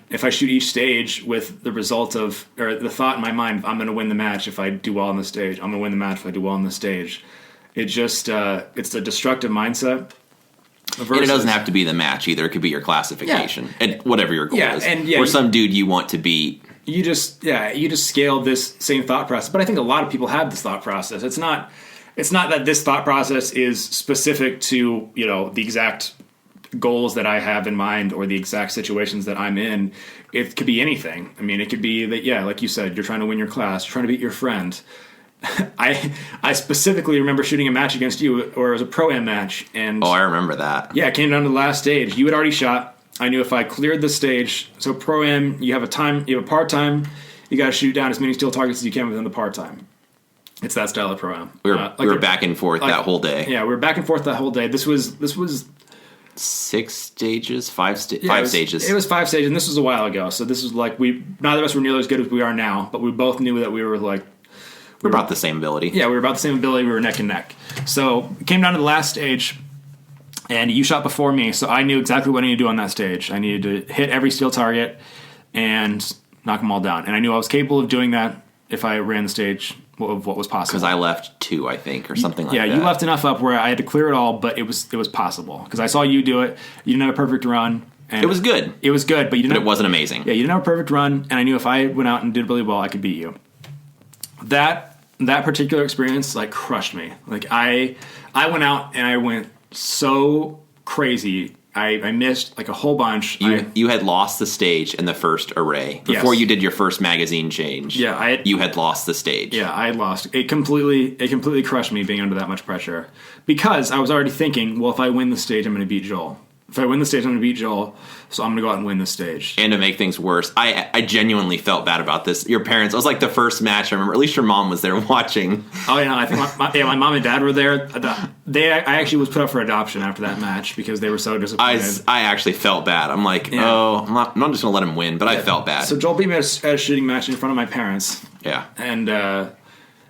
If I shoot each stage with the result of, or the thought in my mind, I'm going to win the match if I do well on the stage. I'm going to win the match if I do well on the stage. It just, it's a destructive mindset. And it doesn't have to be the match either. It could be your classification and whatever your goal is. Or some dude you want to beat. You just scale this same thought process. But I think a lot of people have this thought process. It's not that this thought process is specific to the exact goals that I have in mind or the exact situations that I'm in. It could be anything. I mean, it could be that like you said, you're trying to win your class, you're trying to beat your friend. I specifically remember shooting a match against you, or it was a Pro-Am match. And I remember that. Yeah, it came down to the last stage. You had already shot. I knew if I cleared the stage, so Pro-Am, you have a par time, you got to shoot down as many steel targets as you can within the par time. It's that style of Pro-Am. We were back and forth that whole day. Yeah, we were back and forth that whole day. This was 6 stages, 5 stages. It was 5 stages, and this was a while ago. So this was like neither of us were nearly as good as we are now, but we both knew that we were like. We're about the same ability. Yeah, we were about the same ability. We were neck and neck. So it came down to the last stage, and you shot before me, so I knew exactly what I needed to do on that stage. I needed to hit every steel target and knock them all down. And I knew I was capable of doing that if I ran the stage of what was possible. Because I left 2, I think, or something like that. Yeah, you left enough up where I had to clear it all, but it was possible. Because I saw you do it. You didn't have a perfect run. And it was good. It was good, but it wasn't amazing. Yeah, you didn't have a perfect run, and I knew if I went out and did really well, I could beat you. That particular experience crushed me. I went out and I went so crazy. I missed a whole bunch. You had lost the stage in the first array before you did your first magazine change. Yeah, you had lost the stage. Yeah, I had lost. It completely crushed me being under that much pressure because I was already thinking, well, if I win the stage, I'm going to beat Joel. If I win the stage, I'm going to beat Joel, so I'm going to go out and win the stage. And to make things worse, I genuinely felt bad about this. Your parents, it was like the first match I remember. At least your mom was there watching. Oh, yeah, I think my mom and dad were there. I actually was put up for adoption after that match because they were so disappointed. I actually felt bad. I'm like, I'm not just going to let him win, but I felt bad. So Joel beat me at a shooting match in front of my parents. Yeah. And, I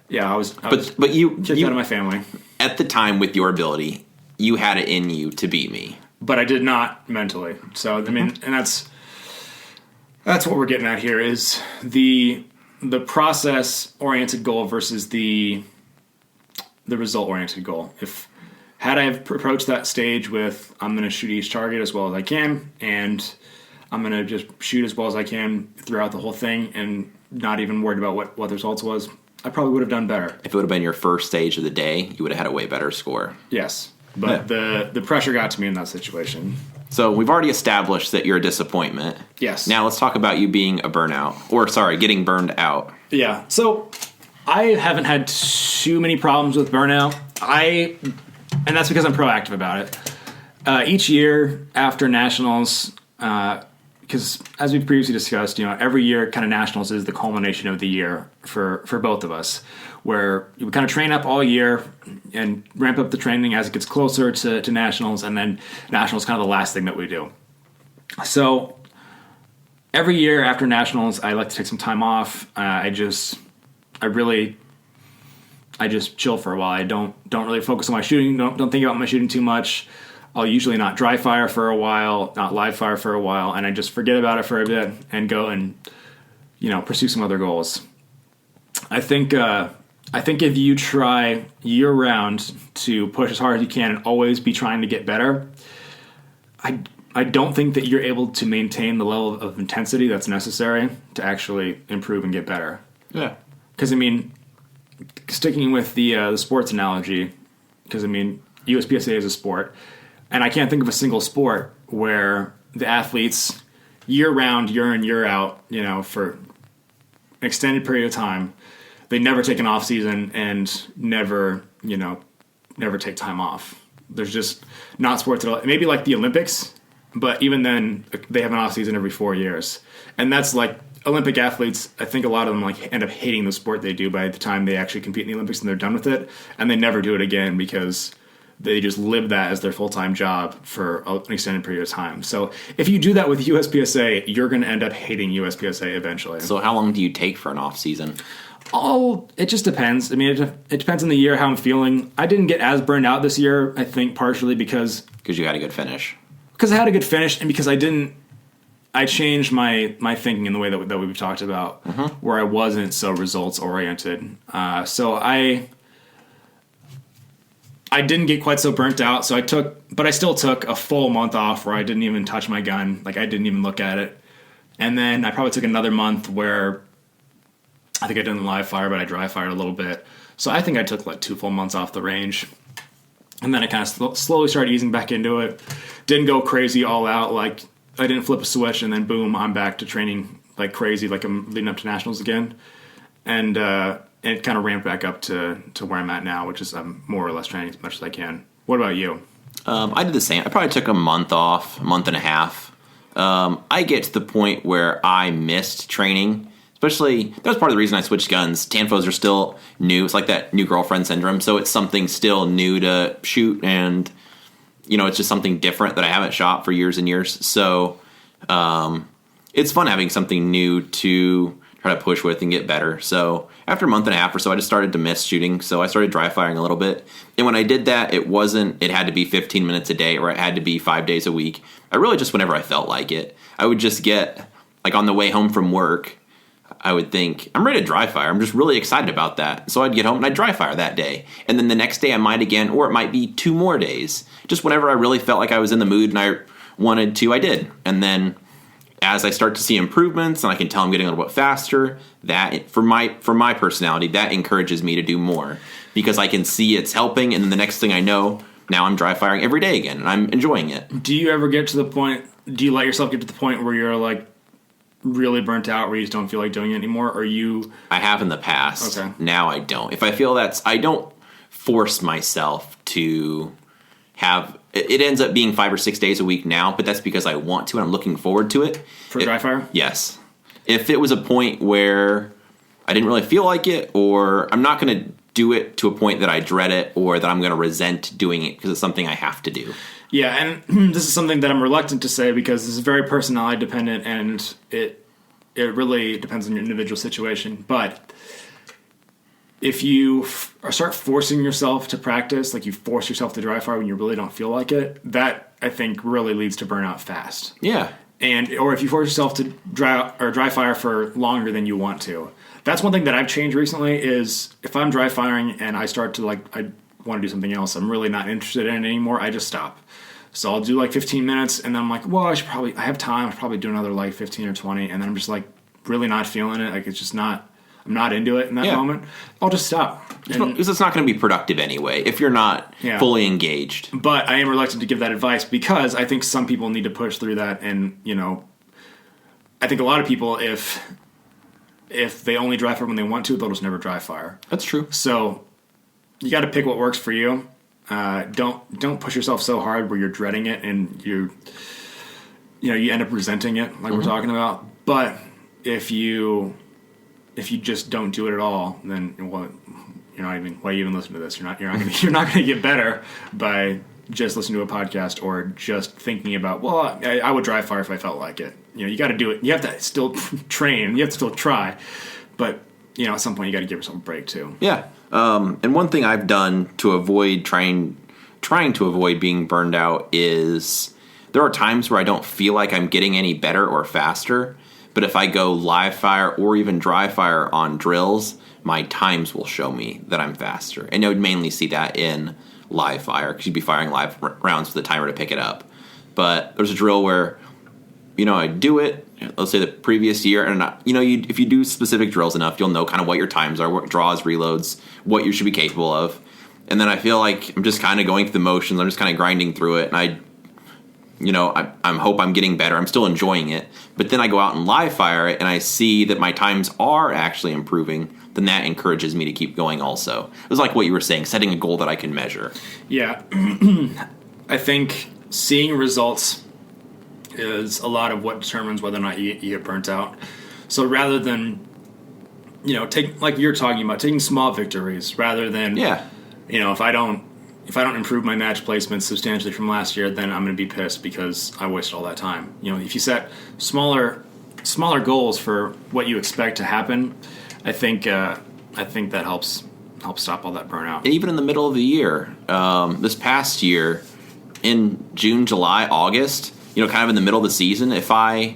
was but you kicked out of my family. At the time, with your ability, you had it in you to beat me. But I did not mentally. So, I mean, and that's what we're getting at here is the process-oriented goal versus the result-oriented goal. Had I approached that stage with I'm going to shoot each target as well as I can, and I'm going to just shoot as well as I can throughout the whole thing and not even worried about what the results was, I probably would have done better. If it would have been your first stage of the day, you would have had a way better score. Yes. But the pressure got to me in that situation. So we've already established that you're a disappointment. Yes. Now let's talk about you being a burnout. Or, sorry, getting burned out. Yeah. So I haven't had too many problems with burnout. And that's because I'm proactive about it. Each year after Nationals, because as we've previously discussed, every year kind of nationals is the culmination of the year for both of us, where we kind of train up all year and ramp up the training as it gets closer to nationals, and then nationals is kind of the last thing that we do. So every year after nationals, I like to take some time off. I just chill for a while. I don't really focus on my shooting. Don't think about my shooting too much. I'll usually not dry fire for a while, not live fire for a while, and I just forget about it for a bit and go and pursue some other goals. I think if you try year round to push as hard as you can and always be trying to get better, I don't think that you're able to maintain the level of intensity that's necessary to actually improve and get better. Yeah. Because sticking with the sports analogy, because USPSA is a sport, and I can't think of a single sport where the athletes year round, year in, year out, for an extended period of time, they never take an off season and never take time off. There's just not sports at all. Maybe like the Olympics, but even then they have an off season every 4 years. And that's like Olympic athletes, I think a lot of them end up hating the sport they do by the time they actually compete in the Olympics and they're done with it. And they never do it again because they just live that as their full-time job for an extended period of time. So if you do that with USPSA, you're going to end up hating USPSA eventually. So how long do you take for an off season? It just depends. It depends on the year, how I'm feeling. I didn't get as burned out this year, I think partially because you had a good finish. Because I had a good finish, and because I changed my thinking in the way that we've talked about, where I wasn't so results oriented. So I didn't get quite so burnt out. But I still took a full month off where I didn't even touch my gun. Like I didn't even look at it. And then I probably took another month where I think I didn't live fire, but I dry fired a little bit. So I think I took like 2 full months off the range. And then I kind of slowly started easing back into it. Didn't go crazy all out. Like I didn't flip a switch and then boom, I'm back to training like crazy, like I'm leading up to nationals again. And it kind of ramped back up to where I'm at now, which is I'm more or less training as much as I can. What about you? I did the same. I probably took a month off, a month and a half. I get to the point where I missed training. Especially, that was part of the reason I switched guns. Tanfos are still new. It's like that new girlfriend syndrome. So it's something still new to shoot. And, it's just something different that I haven't shot for years and years. So it's fun having something new to try to push with and get better. So after a month and a half or so, I just started to miss shooting. So I started dry firing a little bit. And when I did that, it had to be 15 minutes a day or it had to be 5 days a week. I really just whenever I felt like it. I would just get, like on the way home from work, I would think, I'm ready to dry fire. I'm just really excited about that. So I'd get home and I'd dry fire that day. And then the next day I might again, or it might be 2 more days. Just whenever I really felt like I was in the mood and I wanted to, I did. And then as I start to see improvements and I can tell I'm getting a little bit faster, that for my personality, that encourages me to do more because I can see it's helping. And then the next thing I know, now I'm dry firing every day again and I'm enjoying it. Do you ever get to the point, do you let yourself get to the point where you're like, really burnt out where you just don't feel like doing it anymore? Or I have in the past. Okay. Now I don't. If I feel I don't force myself to have it ends up being 5 or 6 days a week now, but that's because I want to and I'm looking forward to it. For dry fire? Yes. If it was a point where I didn't really feel like it, or I'm not going to do it to a point that I dread it or that I'm going to resent doing it because it's something I have to do. Yeah, and this is something that I'm reluctant to say because this is very personality dependent and it really depends on your individual situation. But if you start forcing yourself to practice, like you force yourself to dry fire when you really don't feel like it, that I think really leads to burnout fast. Yeah. Or if you force yourself to dry fire for longer than you want to. That's one thing that I've changed recently is if I'm dry firing and I start to I want to do something else, I'm really not interested in it anymore, I just stop. So I'll do 15 minutes and then I'm like, well, I have time. I should probably do another 15 or 20. And then I'm just really not feeling it. It's just not, I'm not into it in that moment. I'll just stop. Because it's not going to be productive anyway if you're not fully engaged. But I am reluctant to give that advice because I think some people need to push through that. And, I think a lot of people, if they only dry fire when they want to, they'll just never dry fire. That's true. So you got to pick what works for you. Don't push yourself so hard where you're dreading it and you end up resenting it, like we're talking about. But if you just don't do it at all, then why you even listen to this? You're not gonna get better by just listening to a podcast or just thinking about, well, I would dry fire if I felt like it. You got to do it. You have to still train. You have to still try. But, at some point you got to give yourself a break too. Yeah. And one thing I've done to avoid trying to avoid being burned out is there are times where I don't feel like I'm getting any better or faster. But if I go live fire or even dry fire on drills, my times will show me that I'm faster. And I would mainly see that in live fire because you'd be firing live rounds with the timer to pick it up. But there's a drill where, I do it, let's say the previous year, and if you do specific drills enough, you'll know kind of what your times are, what draws, reloads, what you should be capable of. And then I feel like I'm just kind of going through the motions. I'm just kind of grinding through it, and I hope I'm getting better. I'm still enjoying it. But then I go out and live fire it, and I see that my times are actually improving. Then that encourages me to keep going also. It was like what you were saying, setting a goal that I can measure. Yeah. I think seeing results is a lot of what determines whether or not you get burnt out. So rather than, take, like you're talking about, taking small victories rather than, if I don't improve my match placement substantially from last year, then I'm going to be pissed because I wasted all that time. If you set smaller goals for what you expect to happen, I think that helps stop all that burnout. And even in the middle of the year, this past year, in June, July, August, kind of in the middle of the season, if I'm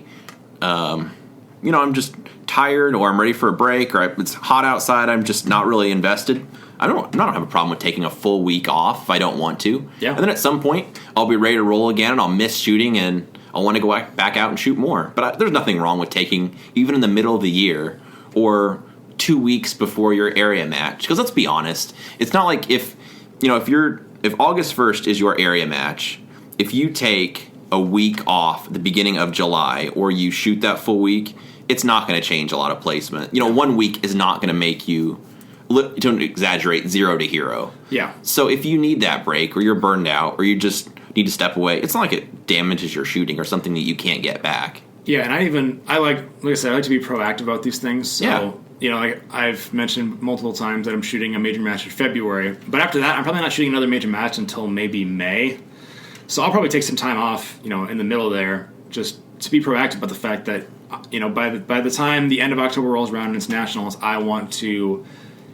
just tired or I'm ready for a break or it's hot outside, I'm just not really invested. I don't have a problem with taking a full week off if I don't want to. Yeah. And then at some point, I'll be ready to roll again, and I'll miss shooting, and I'll want to go back out and shoot more. But there's nothing wrong with taking, even in the middle of the year or 2 weeks before your area match. Because let's be honest, it's not like if August 1st is your area match, if you take a week off at the beginning of July or you shoot that full week, it's not going to change a lot of placement. 1 week is not going to make you, don't exaggerate, 0 to hero. Yeah. So if you need that break or you're burned out or you just need to step away, it's not like it damages your shooting or something that you can't get back. Yeah, and I like I said, I like to be proactive about these things. So, I've mentioned multiple times that I'm shooting a major match in February. But after that, I'm probably not shooting another major match until maybe May. So I'll probably take some time off, in the middle there, just to be proactive about the fact that, by the time the end of October rolls around and it's nationals, I want to,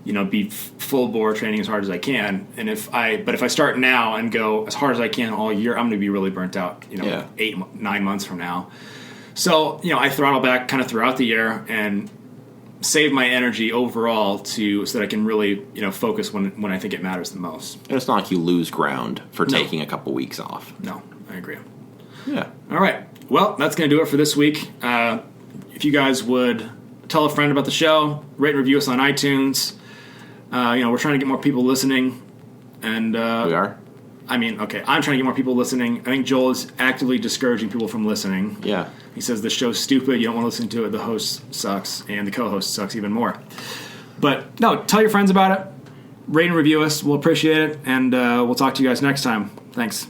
be full bore training as hard as I can. And if I start now and go as hard as I can all year, I'm going to be really burnt out, 8-9 months from now. So, I throttle back kind of throughout the year and save my energy overall so that I can really, focus when I think it matters the most. And it's not like you lose ground for taking a couple weeks off. No, I agree. Yeah. All right. Well, that's going to do it for this week. If you guys would tell a friend about the show, rate and review us on iTunes. We're trying to get more people listening. And we are? I'm trying to get more people listening. I think Joel is actively discouraging people from listening. Yeah. He says the show's stupid, you don't want to listen to it, the host sucks, and the co-host sucks even more. But, no, tell your friends about it. Rate and review us. We'll appreciate it, and we'll talk to you guys next time. Thanks.